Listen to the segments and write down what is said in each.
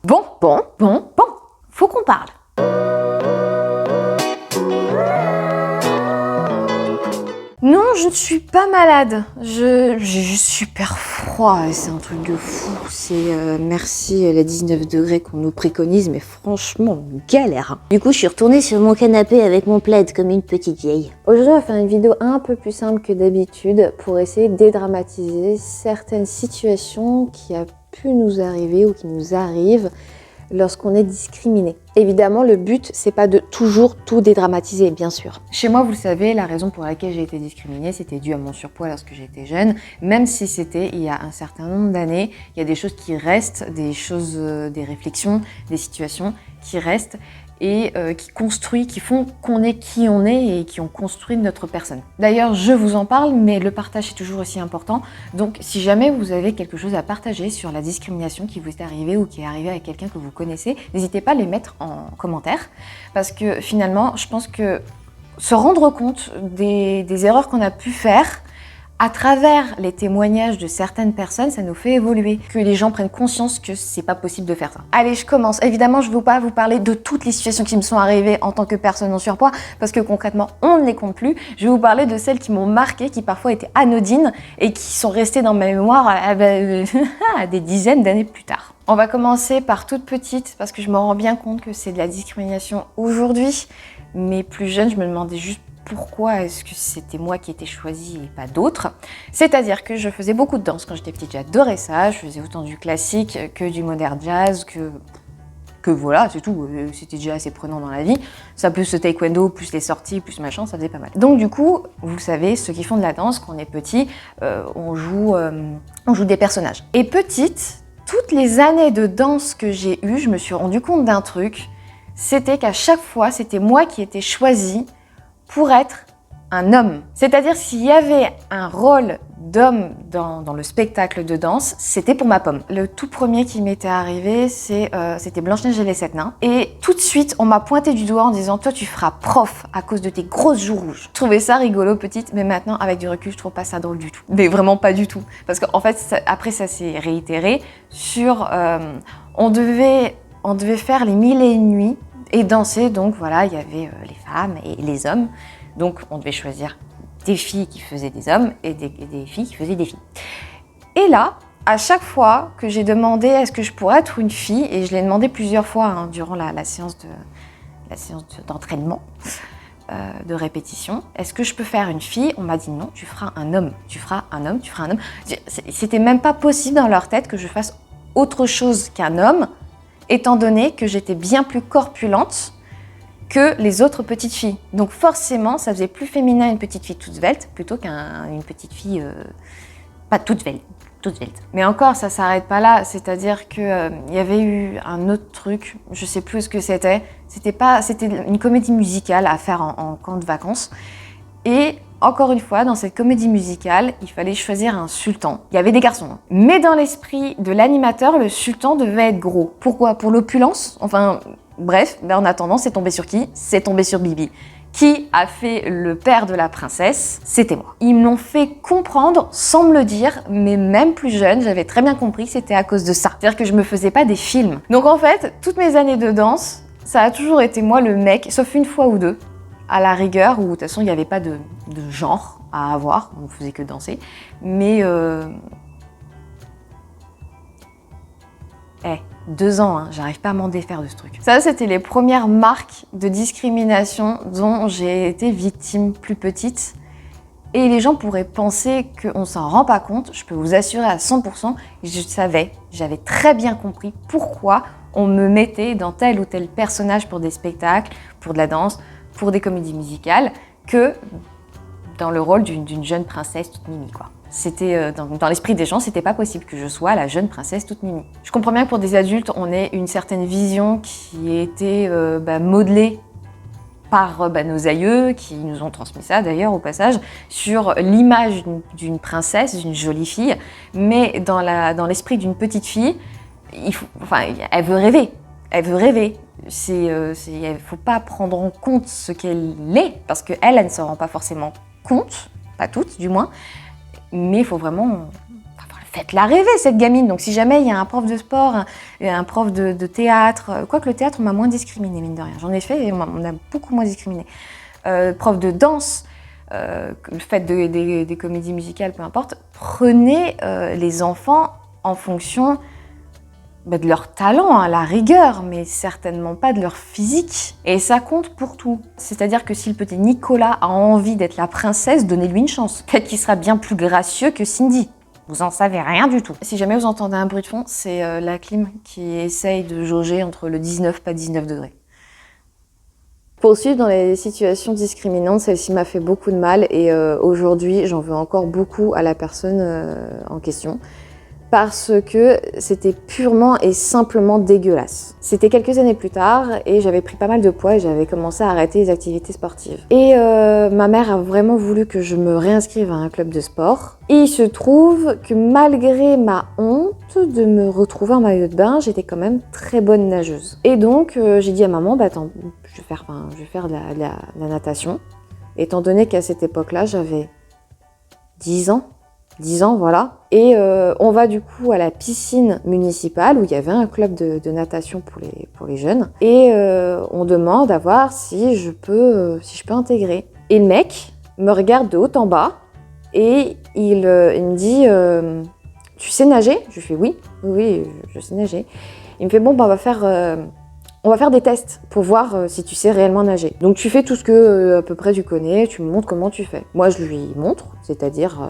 Bon, faut qu'on parle. Non, je ne suis pas malade. J'ai juste super froid et c'est un truc de fou. C'est merci les 19 degrés qu'on nous préconise, mais franchement, galère. Hein. Du coup, je suis retournée sur mon canapé avec mon plaid comme une petite vieille. Aujourd'hui, on va faire une vidéo un peu plus simple que d'habitude pour essayer de dédramatiser certaines situations qui a pu nous arriver ou qui nous arrivent lorsqu'on est discriminé. Évidemment, le but, c'est pas de toujours tout dédramatiser, bien sûr. Chez moi, vous le savez, la raison pour laquelle j'ai été discriminée, c'était dû à mon surpoids lorsque j'étais jeune. Même si c'était il y a un certain nombre d'années, il y a des choses qui restent, des réflexions, des situations qui restent et qui font qu'on est qui on est et qui ont construit notre personne. D'ailleurs, je vous en parle, mais le partage est toujours aussi important. Donc, si jamais vous avez quelque chose à partager sur la discrimination qui vous est arrivée ou qui est arrivée à quelqu'un que vous connaissez, n'hésitez pas à les mettre en commentaire. Parce que finalement, je pense que se rendre compte des erreurs qu'on a pu faire, à travers les témoignages de certaines personnes, ça nous fait évoluer, que les gens prennent conscience que c'est pas possible de faire ça. Allez, je commence. Évidemment, je ne veux pas vous parler de toutes les situations qui me sont arrivées en tant que personne en surpoids, parce que concrètement, on ne les compte plus. Je vais vous parler de celles qui m'ont marqué, qui parfois étaient anodines et qui sont restées dans ma mémoire à des dizaines d'années plus tard. On va commencer par toute petite, parce que je me rends bien compte que c'est de la discrimination aujourd'hui, mais plus jeune, je me demandais juste pourquoi est-ce que c'était moi qui étais choisie et pas d'autres. C'est-à-dire que je faisais beaucoup de danse quand j'étais petite, j'adorais ça, je faisais autant du classique que du modern jazz, que voilà, c'est tout, c'était déjà assez prenant dans la vie. Ça plus ce taekwondo, plus les sorties, plus machin, ça faisait pas mal. Donc du coup, vous savez, ceux qui font de la danse, quand on est petit, on joue des personnages. Et petite, toutes les années de danse que j'ai eues, je me suis rendu compte d'un truc, c'était qu'à chaque fois, c'était moi qui étais choisie pour être un homme. C'est-à-dire s'il y avait un rôle d'homme dans le spectacle de danse, c'était pour ma pomme. Le tout premier qui m'était arrivé, c'était Blanche-Neige et les 7 nains. Et tout de suite, on m'a pointé du doigt en disant « Toi, tu feras prof à cause de tes grosses joues rouges ». Je trouvais ça rigolo, petite, mais maintenant, avec du recul, je trouve pas ça drôle du tout. Mais vraiment pas du tout. Parce qu'en fait, après, ça s'est réitéré sur... on devait faire les 1001 nuits et danser, donc voilà, il y avait les femmes et les hommes. Donc on devait choisir des filles qui faisaient des hommes et des filles qui faisaient des filles. Et là, à chaque fois que j'ai demandé est-ce que je pourrais être une fille, et je l'ai demandé plusieurs fois hein, durant la séance d'entraînement, de répétition, est-ce que je peux faire une fille? On m'a dit non, tu feras un homme, tu feras un homme, tu feras un homme. C'était même pas possible dans leur tête que je fasse autre chose qu'un homme, étant donné que j'étais bien plus corpulente que les autres petites filles. Donc forcément, ça faisait plus féminin une petite fille toute svelte plutôt qu'une petite fille pas toute svelte. Mais encore, ça s'arrête pas là. C'est-à-dire que y avait eu un autre truc, je sais plus ce que c'était. C'était une comédie musicale à faire en camp de vacances. Et encore une fois, dans cette comédie musicale, il fallait choisir un sultan. Il y avait des garçons. Hein. Mais dans l'esprit de l'animateur, le sultan devait être gros. Pourquoi? Pour l'opulence? Enfin, bref, mais en attendant, c'est tombé sur qui? C'est tombé sur Bibi. Qui a fait le père de la princesse? C'était moi. Ils me l'ont fait comprendre sans me le dire, mais même plus jeune, j'avais très bien compris que c'était à cause de ça. C'est-à-dire que je me faisais pas des films. Donc en fait, toutes mes années de danse, ça a toujours été moi le mec, sauf une fois ou deux. À la rigueur, où de toute façon il n'y avait pas de genre à avoir, on ne faisait que danser, mais 2 ans, hein, j'arrive pas à m'en défaire de ce truc. Ça, c'était les premières marques de discrimination dont j'ai été victime plus petite. Et les gens pourraient penser qu'on s'en rend pas compte, je peux vous assurer à 100%, j'avais très bien compris pourquoi on me mettait dans tel ou tel personnage pour des spectacles, pour de la danse, pour des comédies musicales, que dans le rôle d'une jeune princesse toute mimi, quoi. C'était dans l'esprit des gens, c'était pas possible que je sois la jeune princesse toute mimi. Je comprends bien que pour des adultes, on ait une certaine vision qui a été modelée par nos aïeux, qui nous ont transmis ça d'ailleurs au passage, sur l'image d'une princesse, d'une jolie fille, mais dans l'esprit d'une petite fille, elle veut rêver. Elle veut rêver. Il ne faut pas prendre en compte ce qu'elle est, parce qu'elle ne se rend pas forcément compte, pas toutes du moins, mais il faut vraiment faites-la rêver, cette gamine. Donc si jamais il y a un prof de sport, un prof de théâtre, quoique le théâtre, on m'a moins discriminé, mine de rien. J'en ai fait et on a beaucoup moins discriminé. Prof de danse, faites des comédies musicales, peu importe. Prenez les enfants en fonction de leur talent, à la rigueur, mais certainement pas de leur physique. Et ça compte pour tout. C'est-à-dire que si le petit Nicolas a envie d'être la princesse, donnez-lui une chance. Peut-être qu'il sera bien plus gracieux que Cindy. Vous en savez rien du tout. Si jamais vous entendez un bruit de fond, c'est la clim qui essaye de jauger entre le 19 pas 19 degrés. Poursuivre dans les situations discriminantes, celle-ci m'a fait beaucoup de mal et aujourd'hui, j'en veux encore beaucoup à la personne en question. Parce que c'était purement et simplement dégueulasse. C'était quelques années plus tard et j'avais pris pas mal de poids et j'avais commencé à arrêter les activités sportives. Et ma mère a vraiment voulu que je me réinscrive à un club de sport. Et il se trouve que malgré ma honte de me retrouver en maillot de bain, j'étais quand même très bonne nageuse. Et donc j'ai dit à maman, attends, je vais faire de la natation. Étant donné qu'à cette époque-là, j'avais 10 ans, voilà. Et on va du coup à la piscine municipale où il y avait un club de natation pour les jeunes. Et on demande à voir si je peux intégrer. Et le mec me regarde de haut en bas et il me dit tu sais nager ? Je lui fais oui, je sais nager. Il me fait bon, on va faire des tests pour voir si tu sais réellement nager. Donc tu fais tout ce que à peu près tu connais, tu me montres comment tu fais. Moi je lui montre, c'est-à-dire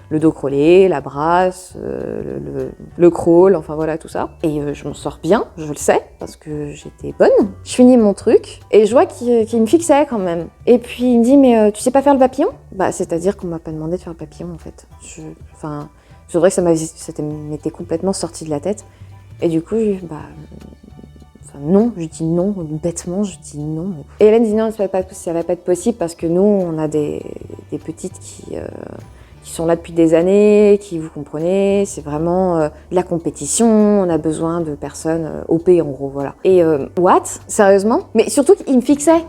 le dos crawlé, la brasse, le crawl, enfin voilà tout ça. Et je m'en sors bien, je le sais, parce que j'étais bonne. Je finis mon truc et je vois qu'il me fixait quand même. Et puis il me dit mais tu sais pas faire le papillon ? C'est-à-dire qu'on m'a pas demandé de faire le papillon en fait. C'est vrai que ça m'était complètement sorti de la tête. Et du coup non, je dis non, bêtement, je dis non. Et Hélène dit non, ça va pas être possible parce que nous, on a des petites qui sont là depuis des années, qui vous comprenez, c'est vraiment de la compétition, on a besoin de personnes OP en gros, voilà. Et what ? Sérieusement ? Mais surtout qu'il me fixait.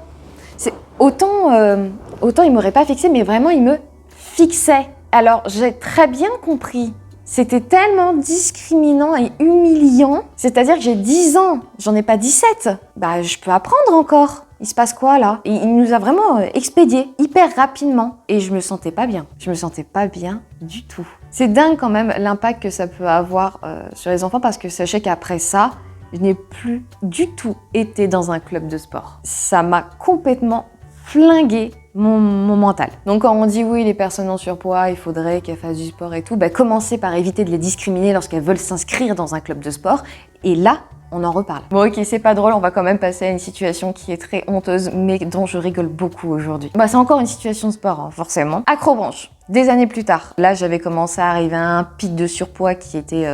Autant il m'aurait pas fixé, mais vraiment il me fixait. Alors j'ai très bien compris. C'était tellement discriminant et humiliant. C'est-à-dire que j'ai 10 ans, j'en ai pas 17. Je peux apprendre encore. Il se passe quoi là ? Et il nous a vraiment expédiés hyper rapidement. Et je me sentais pas bien. Je me sentais pas bien du tout. C'est dingue quand même l'impact que ça peut avoir sur les enfants parce que sachez qu'après ça, je n'ai plus du tout été dans un club de sport. Ça m'a complètement flingué mon mental. Donc quand on dit oui, les personnes en surpoids, il faudrait qu'elles fassent du sport et tout, commencez par éviter de les discriminer lorsqu'elles veulent s'inscrire dans un club de sport. Et là, on en reparle. Bon ok, c'est pas drôle, on va quand même passer à une situation qui est très honteuse, mais dont je rigole beaucoup aujourd'hui. C'est encore une situation de sport, forcément. Accrobranche. Des années plus tard, là j'avais commencé à arriver à un pic de surpoids qui était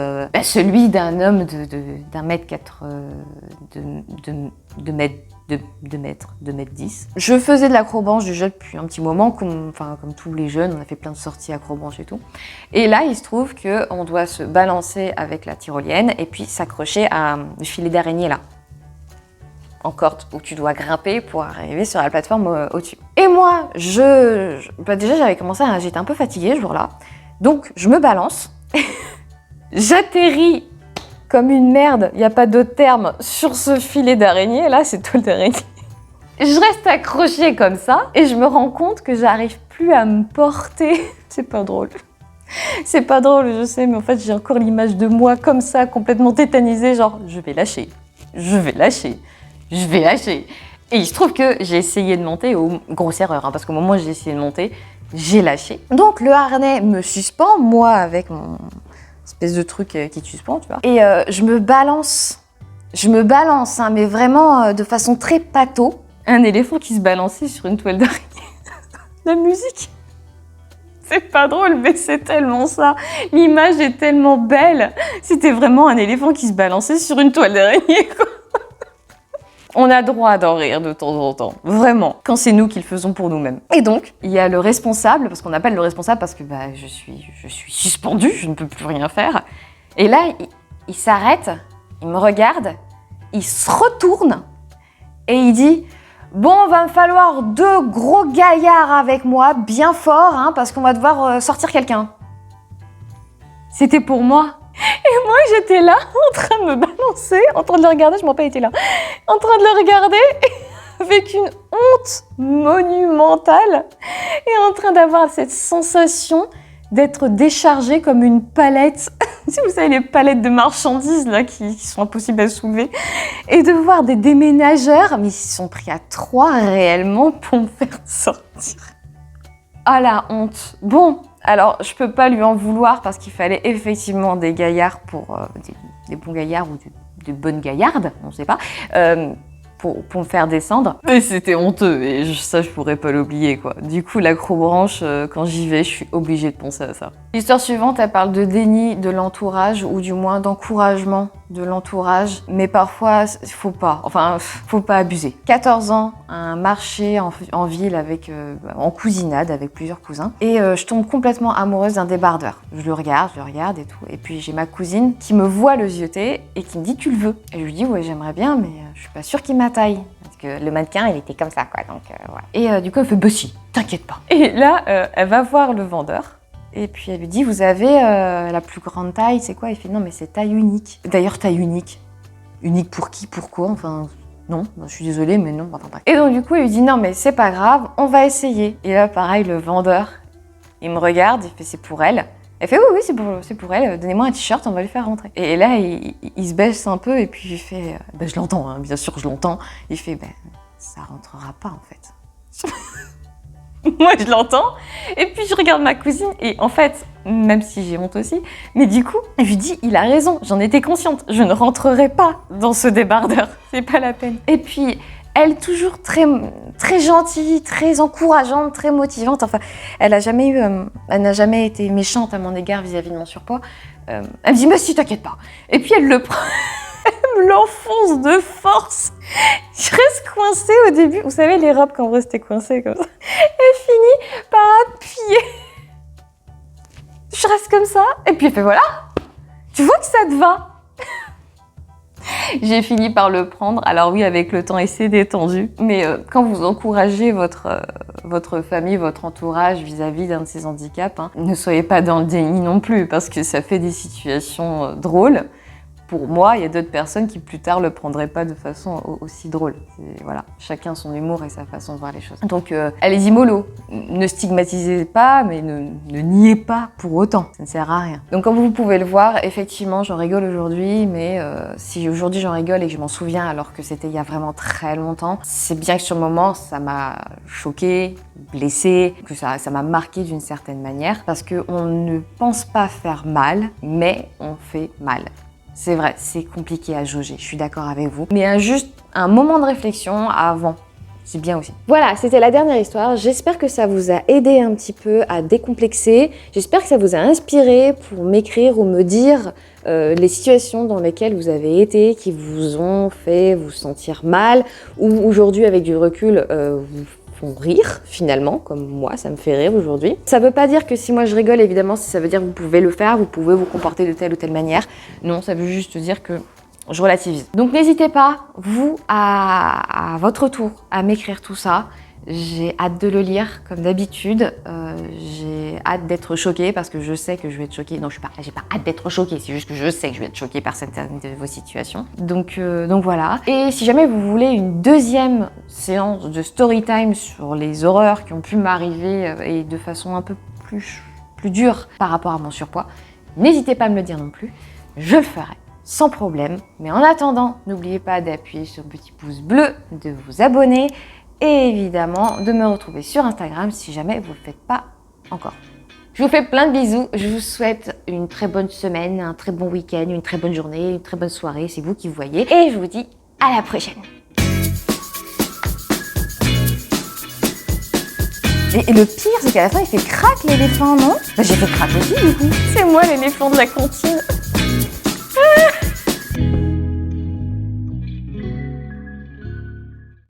celui d'un homme d'un mètre 4, de mètre 10. Je faisais de l'acrobranche déjà depuis un petit moment, comme tous les jeunes, on a fait plein de sorties acrobranche et tout. Et là, il se trouve qu'on doit se balancer avec la tyrolienne et puis s'accrocher à un filet d'araignée là, en corde, où tu dois grimper pour arriver sur la plateforme au-dessus. Et moi, déjà j'étais un peu fatiguée ce jour-là, donc je me balance, j'atterris comme une merde, il n'y a pas d'autre terme, sur ce filet d'araignée, là, c'est toile d'araignée. Je reste accrochée comme ça, et je me rends compte que j'arrive plus à me porter. C'est pas drôle. C'est pas drôle, je sais, mais en fait, j'ai encore l'image de moi comme ça, complètement tétanisée, genre, je vais lâcher. Et il se trouve que j'ai essayé de monter, grosse erreur, parce qu'au moment où j'ai essayé de monter, j'ai lâché. Donc le harnais me suspend, moi avec mon espèce de truc qui te suspend, tu vois. Et je me balance, mais vraiment de façon très pâteau. Un éléphant qui se balançait sur une toile d'araignée. La musique. C'est pas drôle, mais c'est tellement ça. L'image est tellement belle. C'était vraiment un éléphant qui se balançait sur une toile d'araignée, quoi. On a droit d'en rire de temps en temps, vraiment, quand c'est nous qui le faisons pour nous-mêmes. Et donc, il y a le responsable, parce qu'on appelle le responsable parce que je suis suspendue, je ne peux plus rien faire. Et là, il s'arrête, il me regarde, il se retourne et il dit « Bon, va me falloir 2 gros gaillards avec moi, bien fort, parce qu'on va devoir sortir quelqu'un. » C'était pour moi. Et moi, j'étais là, en train de me balancer, en train de le regarder, je m'en pas été là, en train de le regarder avec une honte monumentale et en train d'avoir cette sensation d'être déchargée comme une palette. Si vous savez, les palettes de marchandises là qui sont impossibles à soulever. Et de voir des déménageurs, mais ils se sont pris à 3 réellement pour me faire sortir. Ah la honte. Bon, alors je peux pas lui en vouloir parce qu'il fallait effectivement des gaillards pour... des bons gaillards ou des bonnes gaillardes, on sait pas. Pour me faire descendre. Mais c'était honteux et ça je pourrais pas l'oublier quoi. Du coup l'acrobranche, quand j'y vais, je suis obligée de penser à ça. L'histoire suivante, elle parle de déni de l'entourage ou du moins d'encouragement de l'entourage. Mais parfois, faut pas abuser. 14 ans, un marché en ville avec, en cousinade avec plusieurs cousins. Et je tombe complètement amoureuse d'un débardeur. Je le regarde et tout. Et puis j'ai ma cousine qui me voit le zioter et qui me dit tu le veux. Et je lui dis ouais j'aimerais bien mais je suis pas sûre qu'il m'attaille. Parce que le mannequin il était comme ça quoi. Donc voilà. Et du coup elle fait bah si, t'inquiète pas. Et là elle va voir le vendeur. Et puis elle lui dit, vous avez la plus grande taille, c'est quoi? Il fait, non mais c'est taille unique. D'ailleurs, taille unique. Unique pour qui? Pourquoi? Enfin, non, je suis désolée, mais non. Enfin, bref. Et donc du coup, il lui dit, non mais c'est pas grave, on va essayer. Et là, pareil, le vendeur, il me regarde, il fait, c'est pour elle. Elle fait, oui, c'est pour elle, donnez-moi un t-shirt, on va lui faire rentrer. Et là, il se baisse un peu et puis il fait, je l'entends, hein, bien sûr je l'entends. Il fait, ça rentrera pas en fait. Moi, je l'entends, et puis je regarde ma cousine, et en fait, même si j'ai honte aussi, mais du coup, je lui dis, il a raison, j'en étais consciente, je ne rentrerai pas dans ce débardeur, c'est pas la peine. Et puis, elle, toujours très, très gentille, très encourageante, très motivante, enfin, elle n'a jamais été méchante à mon égard vis-à-vis de mon surpoids. Elle me dit, mais si, t'inquiète pas. Et puis, elle le prend... Elle me l'enfonce de force. Je reste coincée au début. Vous savez, les robes, quand vous restez coincée comme ça. Elle finit par appuyer. Je reste comme ça. Et puis elle fait voilà. Tu vois que ça te va. J'ai fini par le prendre. Alors oui, avec le temps, et c'est détendu. Mais quand vous encouragez votre famille, votre entourage vis-à-vis d'un de ces handicaps, ne soyez pas dans le déni non plus, parce que ça fait des situations drôles. Pour moi, il y a d'autres personnes qui plus tard le prendraient pas de façon aussi drôle. Voilà, chacun son humour et sa façon de voir les choses. Donc, allez-y mollo. Ne stigmatisez pas, mais ne niez pas pour autant. Ça ne sert à rien. Donc, comme vous pouvez le voir, effectivement, j'en rigole aujourd'hui, mais si aujourd'hui j'en rigole et que je m'en souviens alors que c'était il y a vraiment très longtemps, c'est bien que sur le moment, ça m'a choquée, blessée, que ça m'a marqué d'une certaine manière, parce qu'on ne pense pas faire mal, mais on fait mal. C'est vrai, c'est compliqué à jauger, je suis d'accord avec vous. Mais juste un moment de réflexion avant, c'est bien aussi. Voilà, c'était la dernière histoire. J'espère que ça vous a aidé un petit peu à décomplexer. J'espère que ça vous a inspiré pour m'écrire ou me dire les situations dans lesquelles vous avez été, qui vous ont fait vous sentir mal, ou aujourd'hui, avec du recul, vous font rire finalement, comme moi, ça me fait rire aujourd'hui. Ça veut pas dire que si moi je rigole, évidemment, ça veut dire que vous pouvez le faire, vous pouvez vous comporter de telle ou telle manière. Non, ça veut juste dire que je relativise. Donc n'hésitez pas, vous, à votre tour, à m'écrire tout ça. J'ai hâte de le lire, comme d'habitude. J'ai hâte d'être choquée parce que je sais que je vais être choquée. Non, j'ai pas hâte d'être choquée, c'est juste que je sais que je vais être choquée par certaines de vos situations. Donc voilà. Et si jamais vous voulez une deuxième séance de story time sur les horreurs qui ont pu m'arriver et de façon un peu plus dure par rapport à mon surpoids, n'hésitez pas à me le dire non plus. Je le ferai sans problème. Mais en attendant, n'oubliez pas d'appuyer sur le petit pouce bleu, de vous abonner et évidemment de me retrouver sur Instagram si jamais vous ne le faites pas encore. Je vous fais plein de bisous, je vous souhaite une très bonne semaine, un très bon week-end, une très bonne journée, une très bonne soirée, c'est vous qui voyez. Et je vous dis à la prochaine. Et le pire, c'est qu'à la fin, il fait crac l'éléphant, non? J'ai fait crac aussi du coup. C'est moi l'éléphant de la cantine.